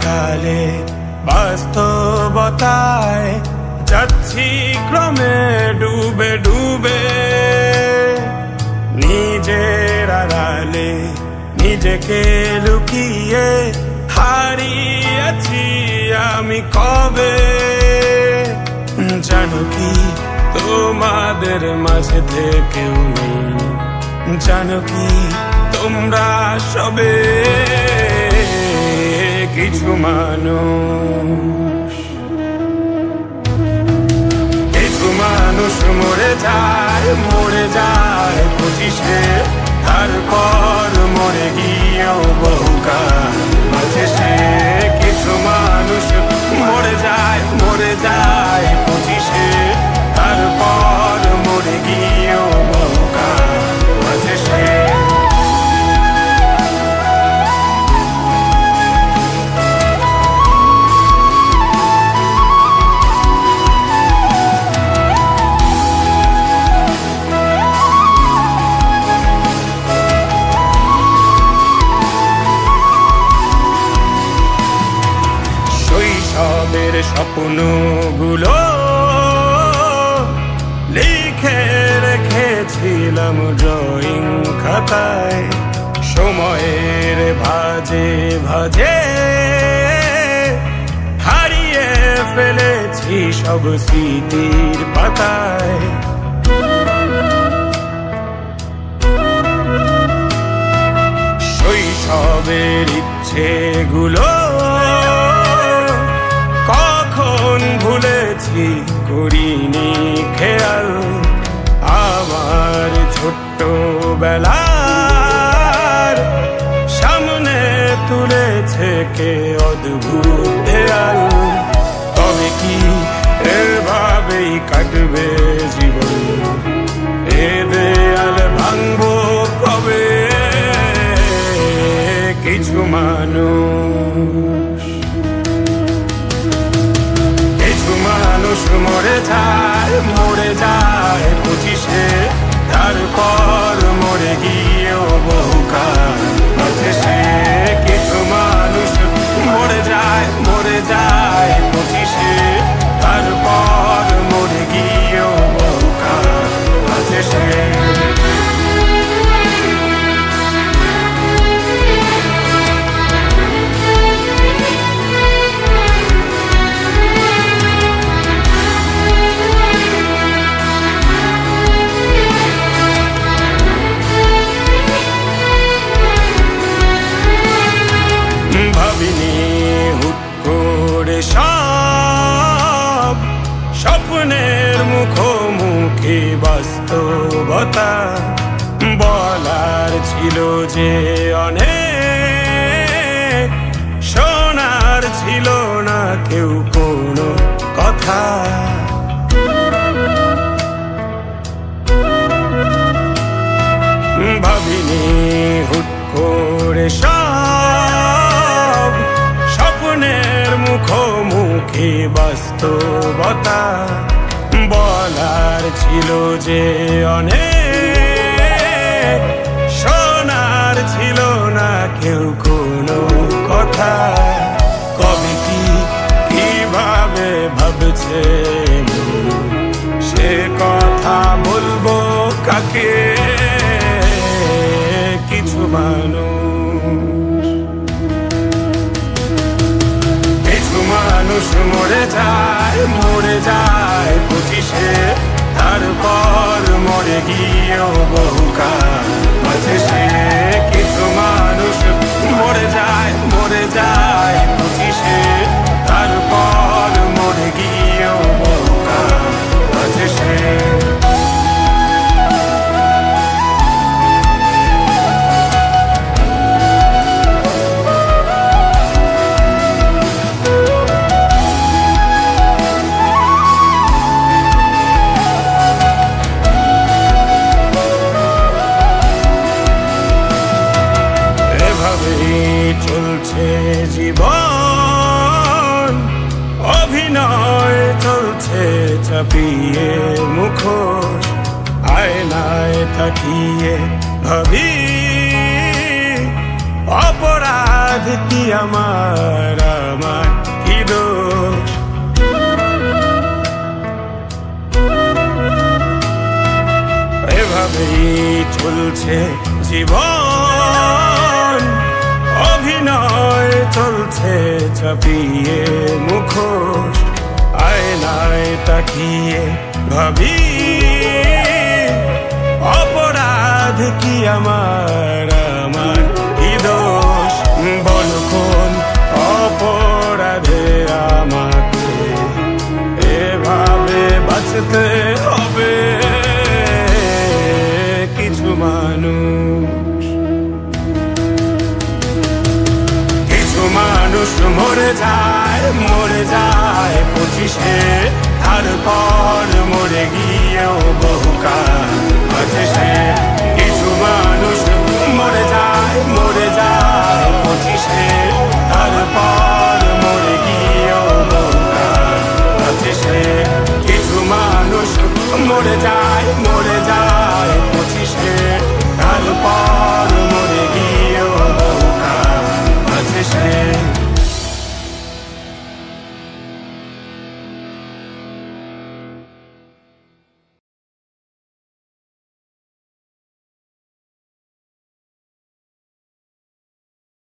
কালে বাস্তবতায় যাচ্ছি ক্রমে ডুবে ডুবে, নিজের আড়ালে নিজেকে লুকিয়ে হারিয়েছি আমি কবে। জানো কি তোমাদের মাঝে থেকেও নেই, জানো কি তোমরা সবে কিছু মানুষ। কিছু মানুষ মরে যায় 25-এ, তারপর মরে গিয়েও বহুকাল বাঁচে সে। কিছু মানুষ মরে যায় 25-এ, তারপর মরে গিয়েও বহুকাল বাঁচে সে। শৈশবের স্বপ্নগুলো লিখে রেখেছিলাম ড্রয়িং খাতায়, সময়ের ভাজে ভাজে হারিয়ে ফেলেছি সব স্মৃতির পাতায়। শৈশবের ইচ্ছেগুলো কখন ভুলেছি করিনি খেয়াল, আমার ছোট্ট বেলার সামনে তুলেছে কে অদ্ভুত দেয়াল। তবে কি এভাবেই কাটবে জীবন, এ দেয়াল ভাঙবো কবে? কিছু মানুষ মরে যায় 25-এ, তারপর মরে গিয়েও বহুকাল বাঁচে সে। কিছু মানুষ মরে যায় 25-এ, তারপর মরে গিয়েও বহুকাল বাঁচে সে। ভাবিনি হুট করে সব স্বপ্নের মুখোমুখি বাস্তবতা, বলার ছিল যে অনেক, শোনার ছিল না কেউ কোনো কথা। ভাবিনি হুট করে সব স্বপ্নের মুখোমুখি বাস্তবতা, বলার ছিল যে অনেক, শোনার ছিল না কেউ কোনো কথা। কবে কি কিভাবে ভাবছে সে কথা বলবো কাকে? কিছু মানুষ মরে যায় 25-এ, তারপর মরে গিয়েও বহুকাল বাঁচে সে। কিছু মানুষ মরে যায় 25-এ, তারপর মরে গিয়েও বহুকাল বাঁচে সে। চলছে জীবন, অভিনয় চলছে চাপিয়ে মুখোশ, আয়নায় তাকিয়ে ভাবি অপরাধ কি আমার কি দোষ এভাবেই চলছে জীবন অভিনয় চলছে চাপিয়ে মুখোশ আয়নায় তাকিয়ে ভাবি অপরাধ কি আমার কি দোষ বলো কোন অপরাধে আমাকে এভাবে বাঁচতে হবে কিছু মানুষ মরে যায় 25-এ